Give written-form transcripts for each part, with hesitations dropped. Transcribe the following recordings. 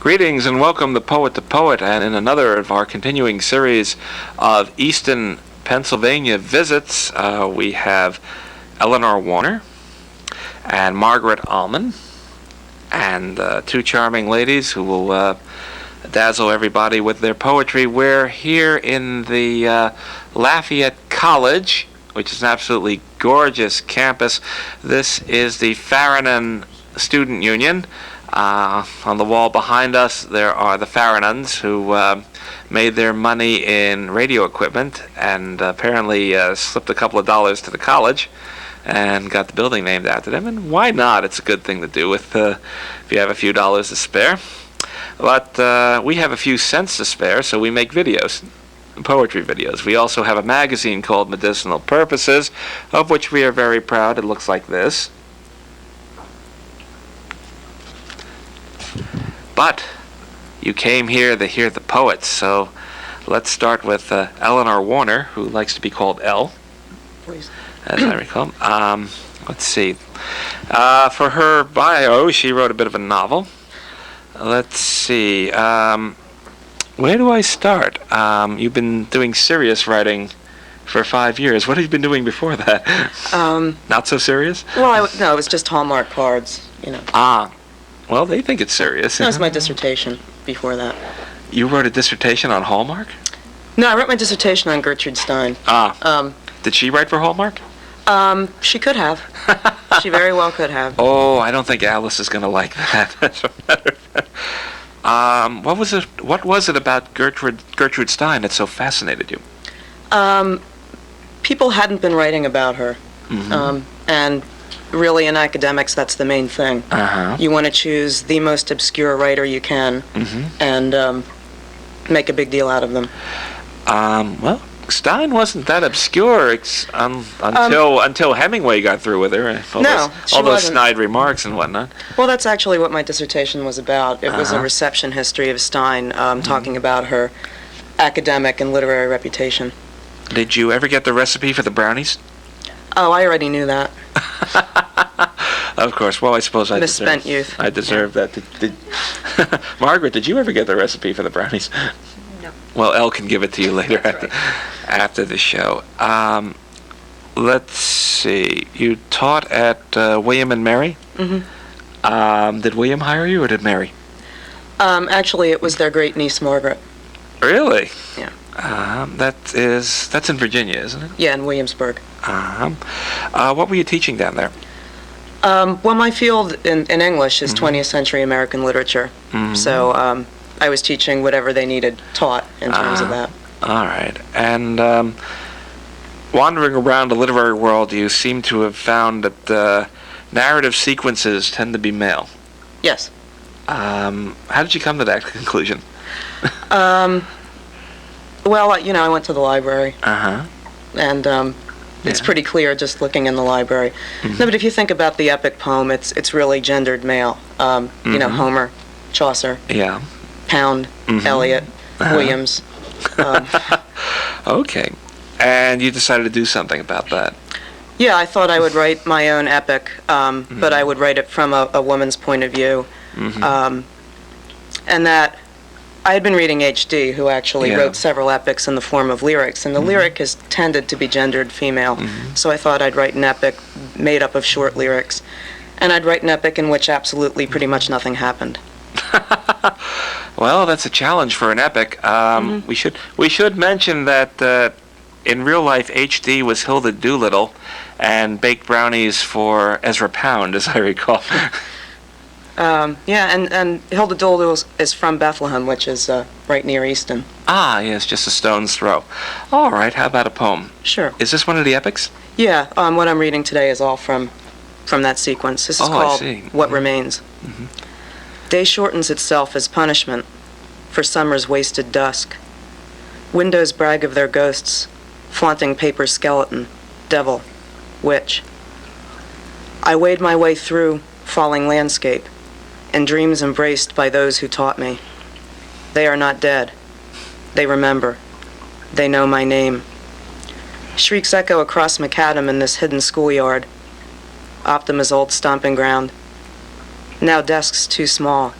Greetings and welcome to Poet, and in another of our continuing series of Easton, Pennsylvania visits, we have Eleanor Warner and Margaret Allman, and two charming ladies who will dazzle everybody with their poetry. We're here in the Lafayette College, which is an absolutely gorgeous campus. This is the Farranon Student Union. On the wall behind us, there are the Farranons, who made their money in radio equipment and apparently slipped a couple of dollars to the college and got the building named after them. And why not? It's a good thing to do if you have a few dollars to spare. But we have a few cents to spare, so we make videos, poetry videos. We also have a magazine called Medicinal Purposes, of which we are very proud. It looks like this. But you came here to hear the poets, so let's start with Eleanor Warner, who likes to be called Elle, Please. As I recall. Let's see. For her bio, she wrote a bit of a novel. Let's see. Where do I start? You've been doing serious writing for 5 years. What have you been doing before that? Not so serious? Well, no, it was just Hallmark cards, you know. Well, they think it's serious. That was my dissertation before that. You wrote a dissertation on Hallmark? No, I wrote my dissertation on Gertrude Stein. Did she write for Hallmark? She could have. She very well could have. Oh, I don't think Alice is going to like that. As a matter of fact. What was it about Gertrude Stein that so fascinated you? People hadn't been writing about her. Mm-hmm. And really in academics, that's the main thing. You want to choose the most obscure writer you can, and make a big deal out of them. Well, Stein wasn't that obscure until Hemingway got through with her. All those snide remarks and whatnot. Well, that's actually what my dissertation was about. It was a reception history of Stein, talking about her academic and literary reputation. Did you ever get the recipe for the brownies? Oh, I already knew that. Of course. Well, I suppose I Misspent youth. I deserve that. Margaret, did you ever get the recipe for the brownies? No. Well, Elle can give it to you later after the show. Let's see. You taught at William and Mary? Mm-hmm. Did William hire you, or did Mary? Actually, it was their great niece, Margaret. Really? Yeah. That's in Virginia, isn't it? Yeah, in Williamsburg. What were you teaching down there? Well, my field in English is 20th century American literature. So I was teaching whatever they needed taught in terms of that. All right. And wandering around the literary world, you seem to have found that narrative sequences tend to be male. Yes. How did you come to that conclusion? Well, I went to the library. And it's pretty clear just looking in the library. No, but if you think about the epic poem, it's really gendered male. You know, Homer, Chaucer, Pound, Eliot, Williams. Okay. And you decided to do something about that. Yeah, I thought I would write my own epic, but I would write it from a woman's point of view. And that I had been reading H.D., who actually wrote several epics in the form of lyrics, and the lyric has tended to be gendered female. So I thought I'd write an epic made up of short lyrics, and I'd write an epic in which absolutely pretty much nothing happened. Well, that's a challenge for an epic. We should mention that in real life, H.D. was Hilda Doolittle and baked brownies for Ezra Pound, as I recall. And Hilda Doolittle is from Bethlehem, which is right near Easton. Yes, just a stone's throw. All right, how about a poem? Sure. Is this one of the epics? Yeah, what I'm reading today is all from that sequence. This is called What Remains. Day shortens itself as punishment for summer's wasted dusk. Windows brag of their ghosts, flaunting paper skeleton, devil, witch. I wade my way through falling landscape, and dreams embraced by those who taught me. They are not dead. They remember. They know my name. Shrieks echo across macadam in this hidden schoolyard. Optima's old stomping ground. Now desks too small.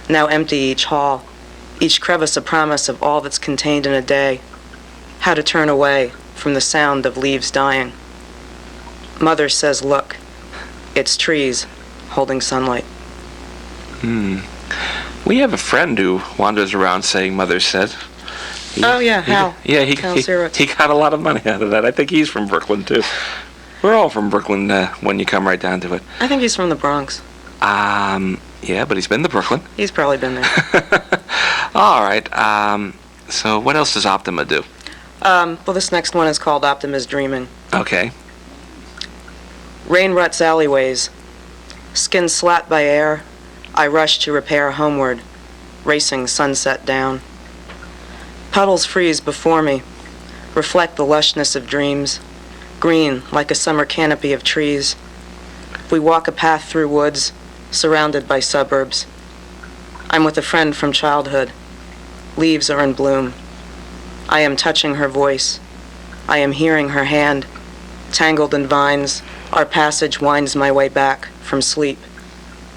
Now empty each hall, each crevice a promise of all that's contained in a day. How to turn away from the sound of leaves dying. Mother says, look, it's trees holding sunlight. We have a friend who wanders around saying Mother said. Hal. He got a lot of money out of that. I think he's from Brooklyn, too. We're all from Brooklyn when you come right down to it. I think he's from the Bronx. Yeah, but he's been to Brooklyn. He's probably been there. All right. So what else does Optima do? Well, this next one is called Optima's Dreaming. Okay. Rain ruts alleyways. Skin slapped by air, I rush to repair homeward, racing sunset down. Puddles freeze before me, reflect the lushness of dreams, green like a summer canopy of trees. We walk a path through woods, surrounded by suburbs. I'm with a friend from childhood. Leaves are in bloom. I am touching her voice. I am hearing her hand. Tangled in vines, our passage winds my way back from sleep.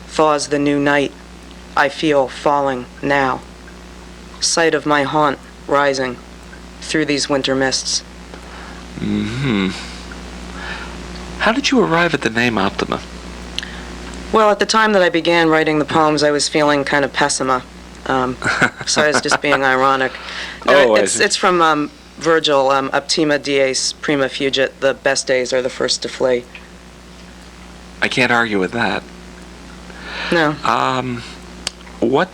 Thaws the new night. I feel falling now. Sight of my haunt rising through these winter mists. How did you arrive at the name Optima? Well, at the time that I began writing the poems, I was feeling kind of pessima. So I was just being ironic. No, it's from Virgil, Optima dies prima fugit, the best days are the first to flee. I can't argue with that. No. What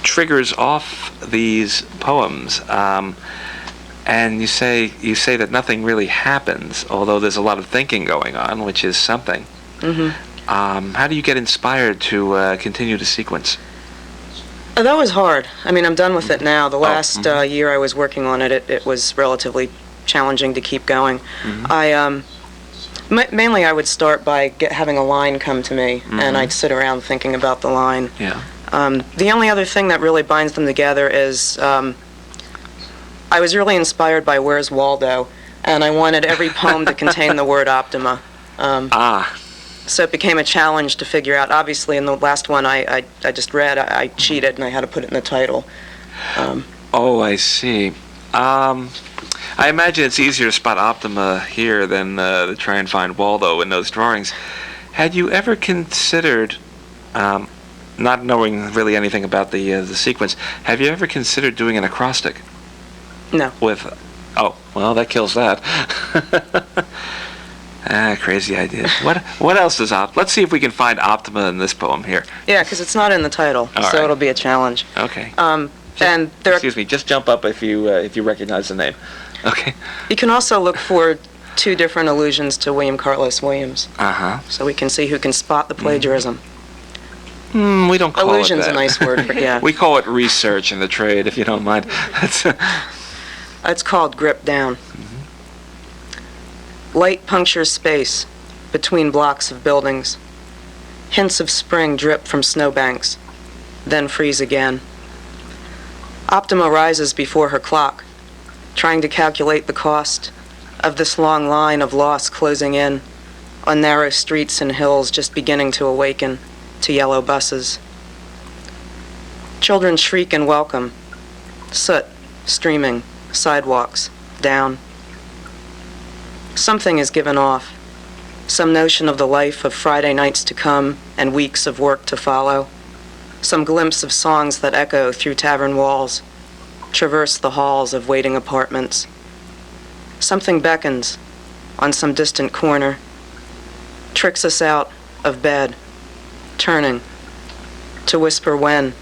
triggers off these poems? And you say that nothing really happens, although there's a lot of thinking going on, which is something. How do you get inspired to continue the sequence? That was hard. I mean, I'm done with it now. The last year I was working on it, it was relatively challenging to keep going. Mainly I would start by having a line come to me, and I'd sit around thinking about the line. Yeah. The only other thing that really binds them together is I was really inspired by Where's Waldo, and I wanted every poem to contain the word Optima. So it became a challenge to figure out. Obviously, in the last one I just read, I cheated and I had to put it in the title. Oh, I see. I imagine it's easier to spot Optima here than to try and find Waldo in those drawings. Had you ever considered, not knowing really anything about the sequence, have you ever considered doing an acrostic? No. Oh, well, that kills that. Crazy ideas. What else does let's see if we can find Optima in this poem here. Yeah, because it's not in the title, All so right. it'll be a challenge. Okay. And there Excuse me, just jump up if you recognize the name. Okay. You can also look for two different allusions to William Carlos Williams. So we can see who can spot the plagiarism. We don't call Allusion's it that. a nice word for, yeah. We call it research in the trade, if you don't mind. It's called Grip Down. Light punctures space between blocks of buildings. Hints of spring drip from snowbanks, then freeze again. Optima rises before her clock, trying to calculate the cost of this long line of loss closing in on narrow streets and hills just beginning to awaken to yellow buses. Children shriek in welcome, soot streaming, sidewalks, down. Something is given off, some notion of the life of Friday nights to come and weeks of work to follow, some glimpse of songs that echo through tavern walls, traverse the halls of waiting apartments. Something beckons on some distant corner, tricks us out of bed, turning to whisper when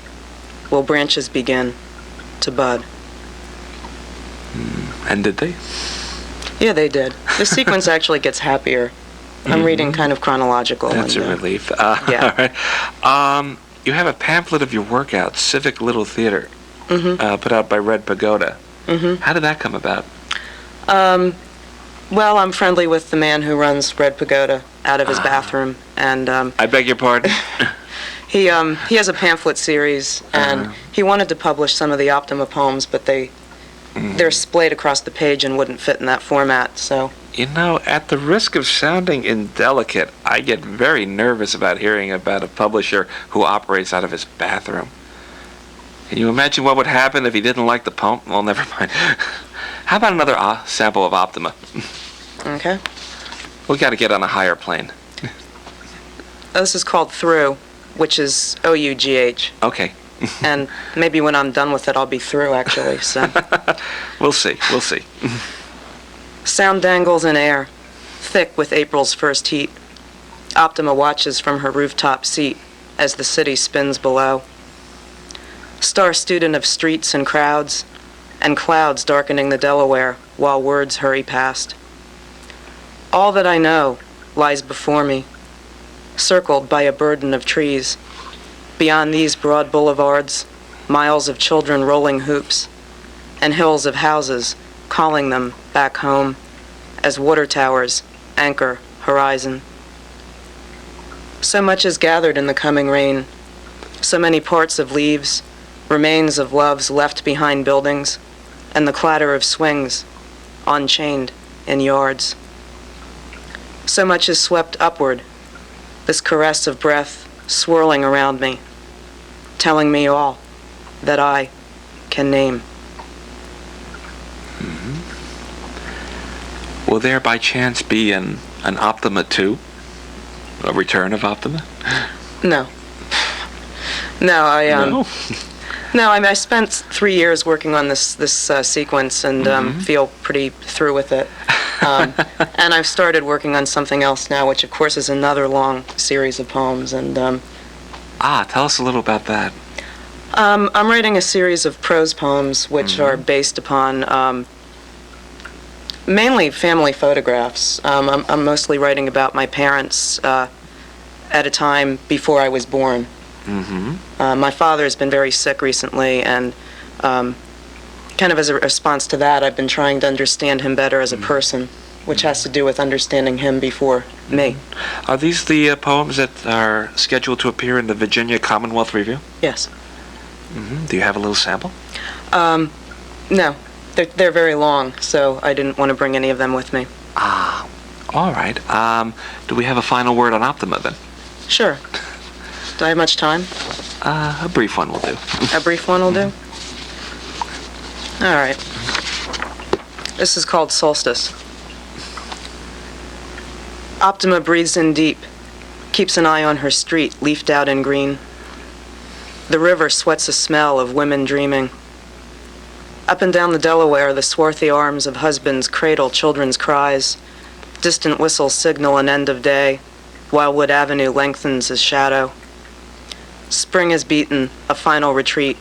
will branches begin to bud. And did they? Yeah, they did. The sequence actually gets happier. I'm reading kind of chronological. That's a relief. Yeah. All right. You have a pamphlet of your workout, Civic Little Theater, put out by Red Pagoda. How did that come about? Well, I'm friendly with the man who runs Red Pagoda out of his bathroom, and I beg your pardon? he has a pamphlet series, and he wanted to publish some of the Optima poems, but they're splayed across the page and wouldn't fit in that format, so... You know, at the risk of sounding indelicate, I get very nervous about hearing about a publisher who operates out of his bathroom. Can you imagine what would happen if he didn't like the poem? Well, never mind. How about another sample of Optima? Okay. We got to get on a higher plane. This is called Through, which is O-U-G-H. Okay. And maybe when I'm done with it, I'll be through, actually, so. We'll see. We'll see. Sound dangles in air, thick with April's first heat. Optima watches from her rooftop seat as the city spins below. Star student of streets and crowds, and clouds darkening the Delaware while words hurry past. All that I know lies before me, circled by a burden of trees. Beyond these broad boulevards, miles of children rolling hoops, and hills of houses calling them back home as water towers anchor horizon. So much is gathered in the coming rain, so many parts of leaves, remains of loves left behind buildings, and the clatter of swings, unchained in yards. So much is swept upward, this caress of breath swirling around me, telling me all that I can name. Will there by chance be an Optima 2? A return of Optima? No. No, I spent 3 years working on this sequence and feel pretty through with it. And I've started working on something else now, which of course is another long series of poems. And tell us a little about that. I'm writing a series of prose poems which are based upon mainly family photographs. I'm mostly writing about my parents at a time before I was born. My father has been very sick recently, and kind of as a response to that, I've been trying to understand him better as a person, which has to do with understanding him before me. Are these the poems that are scheduled to appear in the Virginia Commonwealth Review? Yes. Do you have a little sample? No. They're very long, so I didn't want to bring any of them with me. All right. Do we have a final word on Optima, then? Sure. Do I have much time? A brief one will do. A brief one will do? All right. This is called Solstice. Optima breathes in deep, keeps an eye on her street, leafed out in green. The river sweats a smell of women dreaming. Up and down the Delaware, the swarthy arms of husbands cradle children's cries. Distant whistles signal an end of day. Wildwood Avenue lengthens as shadow. Spring has beaten a final retreat.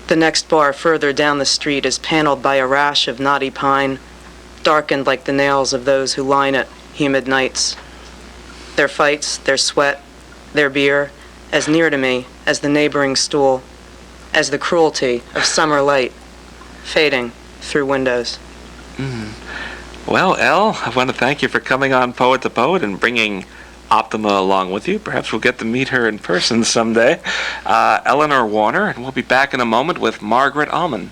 The next bar further down the street is paneled by a rash of knotty pine, darkened like the nails of those who line it humid nights. Their fights, their sweat, their beer, as near to me as the neighboring stool, as the cruelty of summer light fading through windows. Well, Elle, I want to thank you for coming on Poet to Poet and bringing Optima along with you. Perhaps we'll get to meet her in person someday. Eleanor Warner, and we'll be back in a moment with Margaret Allman.